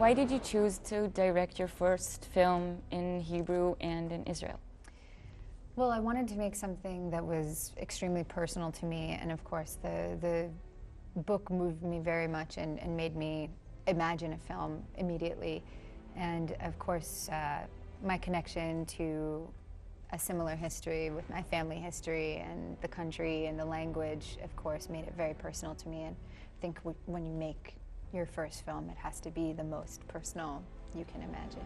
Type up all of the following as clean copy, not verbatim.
Why did you choose to direct your first film in Hebrew and in Israel? Well, I wanted to make something that was extremely personal to me, and of course the book moved me very much and made me imagine a film immediately. And of course, my connection to a similar history with my family history and the country and the language, of course, made it very personal to me. And I think when you make your first film, it has to be the most personal you can imagine.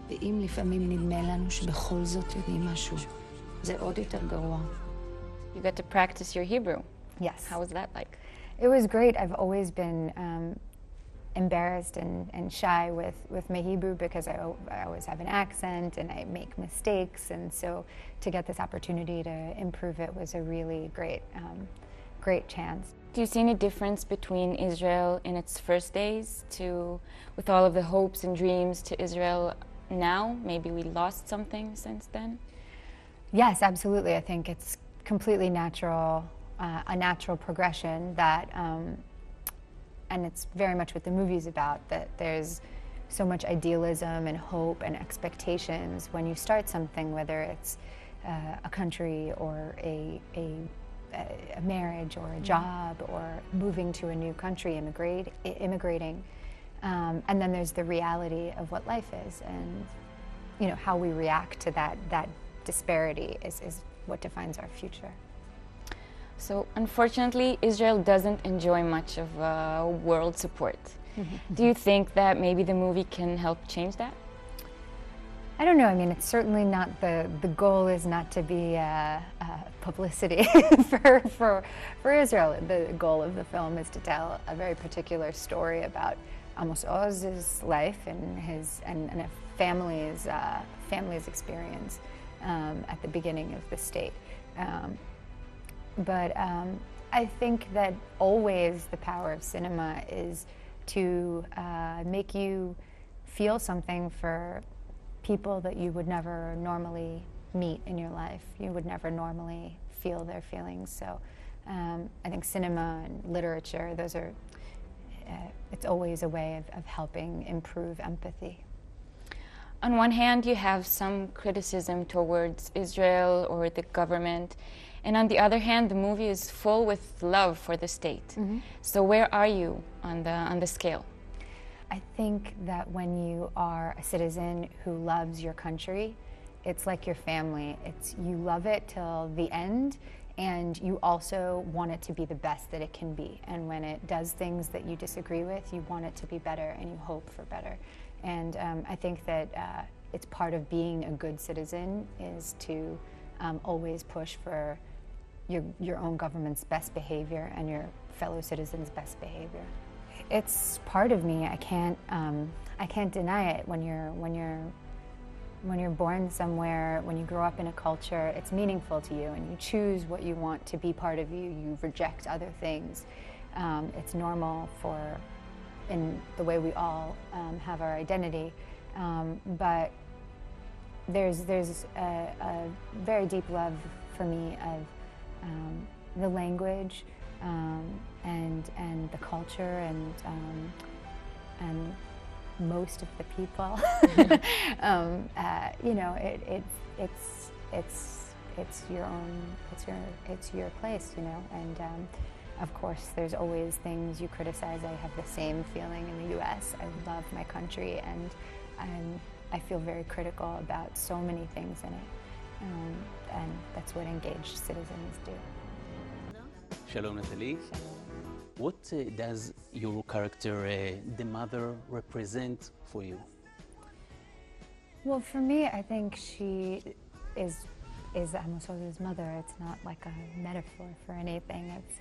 ואם לפעמים נדמה לנו שבכל זאת יודעים משהו, זה עוד יותר גרוע. You got to practice your Hebrew. Yes. How was that like? It was great. I've always been embarrassed and shy with my Hebrew because I always have an accent and I make mistakes, and so to get this opportunity to improve it was a really great chance. Do you see any difference between Israel in its first days with all of the hopes and dreams, to Israel now? Maybe we lost something since then? Yes, absolutely. I think it's completely natural, a natural progression that, and it's very much what the movie's about, that there's so much idealism and hope and expectations when you start something, whether it's a country or a marriage or a job or moving to a new country, immigrating. And then there's the reality of what life is, and how we react to that disparity is what defines our future. So unfortunately, Israel doesn't enjoy much of world support. Do you think that maybe the movie can help change that? I don't know. I mean, it's certainly not the goal is not to be publicity for Israel. The goal of the film is to tell a very particular story about Amos Oz's life and a family's experience at the beginning of the state. But I think that always the power of cinema is to make you feel something for people that you would never normally meet in your life. You would never normally feel their feelings. So I think cinema and literature, those are, it's always a way of helping improve empathy. On one hand, you have some criticism towards Israel or the government, and on the other hand, the movie is full with love for the state. Mm-hmm. So where are you on the scale? I think that when you are a citizen who loves your country, it's like your family. You love it till the end, and you also want it to be the best that it can be. And when it does things that you disagree with, you want it to be better and you hope for better. And I think that it's part of being a good citizen is to always push for your own government's best behavior and your fellow citizens' best behavior. It's part of me. I can't deny it. When you're born somewhere, when you grow up in a culture, it's meaningful to you, and you choose what you want to be part of you. You reject other things. It's normal in the way we all have our identity, but there's a very deep love for me of the language and the culture and most of the people. It's your own. It's your place, and. Of course, there's always things you criticize. I have the same feeling in the U.S. I love my country, and I feel very critical about so many things in it, and that's what engaged citizens do. Shalom, Natalie. What does your character, the mother, represent for you? Well, for me, I think she is Amos Oz's mother. It's not like a metaphor for anything. It's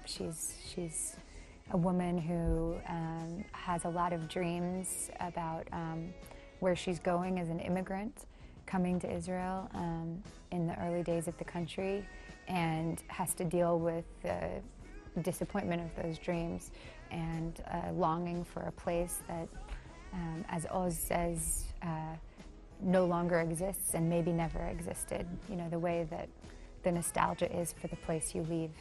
she's a woman who has a lot of dreams about where she's going as an immigrant, coming to Israel in the early days of the country, and has to deal with the disappointment of those dreams and longing for a place that, as Oz says, no longer exists and maybe never existed, the way that the nostalgia is for the place you leave.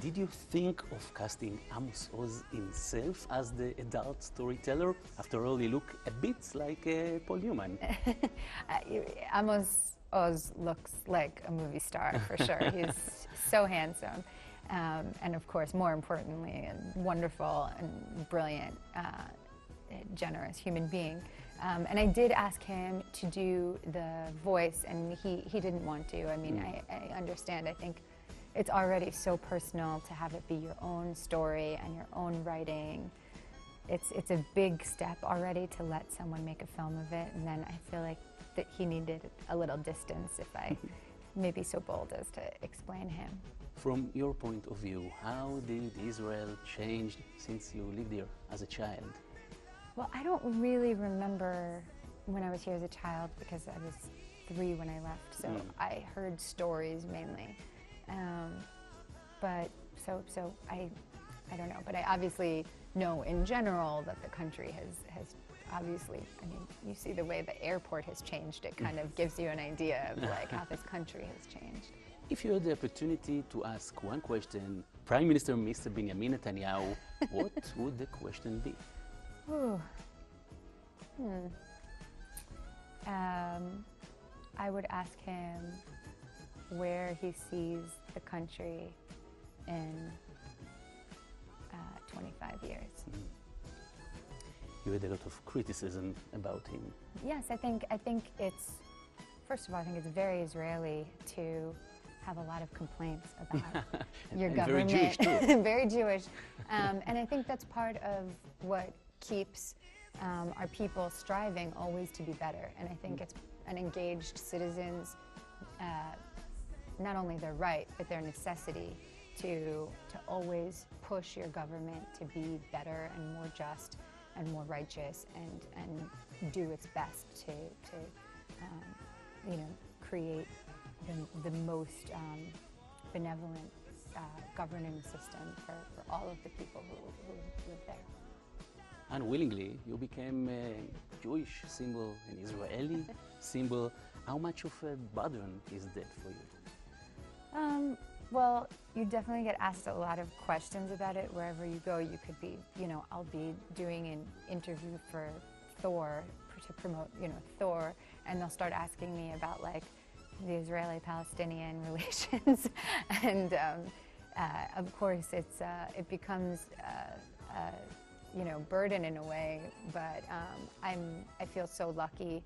Did you think of casting Amos Oz himself as the adult storyteller? After all, he looked a bit like Paul Newman. Amos Oz looks like a movie star for sure. He's so handsome. And of course, more importantly, a wonderful and brilliant, generous human being. And I did ask him to do the voice, and he didn't want to. I mean, I understand. I think it's already so personal to have it be your own story and your own writing. It's a big step already to let someone make a film of it, and then I feel like that he needed a little distance if I may be so bold as to explain him. From your point of view, how did Israel change since you lived here as a child? Well, I don't really remember when I was here as a child because I was 3 when I left, so I heard stories mainly. But so I don't know, but I obviously know in general that the country has obviously, I mean, you see the way the airport has changed, it kind of gives you an idea of like how this country has changed. If you had the opportunity to ask one question, Prime Minister Mr. Benjamin Netanyahu, what would the question be? Ooh. I would ask him where he sees the country in 25 years. You had a lot of criticism about him. Yes, I think it's, first of all, I think it's very Israeli to have a lot of complaints about your government. Very Jewish too. Very Jewish. And I think that's part of what keeps our people striving always to be better. And I think it's an engaged citizens, not only their right, but their necessity to always push your government to be better and more just and more righteous and do its best to you know, create the most benevolent governing system for all of the people who live there. Unwillingly, you became a Jewish symbol, an Israeli symbol. How much of a burden is that for you? Well, you definitely get asked a lot of questions about it. Wherever you go, you could be, you know, I'll be doing an interview for Thor, to promote, you know, Thor, and they'll start asking me about, like, the Israeli-Palestinian relations. And, of course, it becomes you know, burden in a way, but I feel so lucky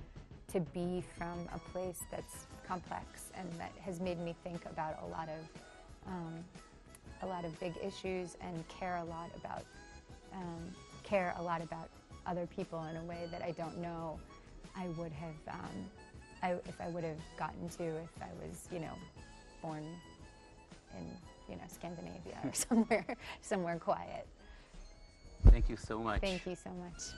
to be from a place that's complex and that has made me think about a lot of big issues and care a lot about other people in a way that I don't know I would have if I would have gotten to if I was, you know, born in, you know, Scandinavia or somewhere quiet. Thank you so much. Thank you so much.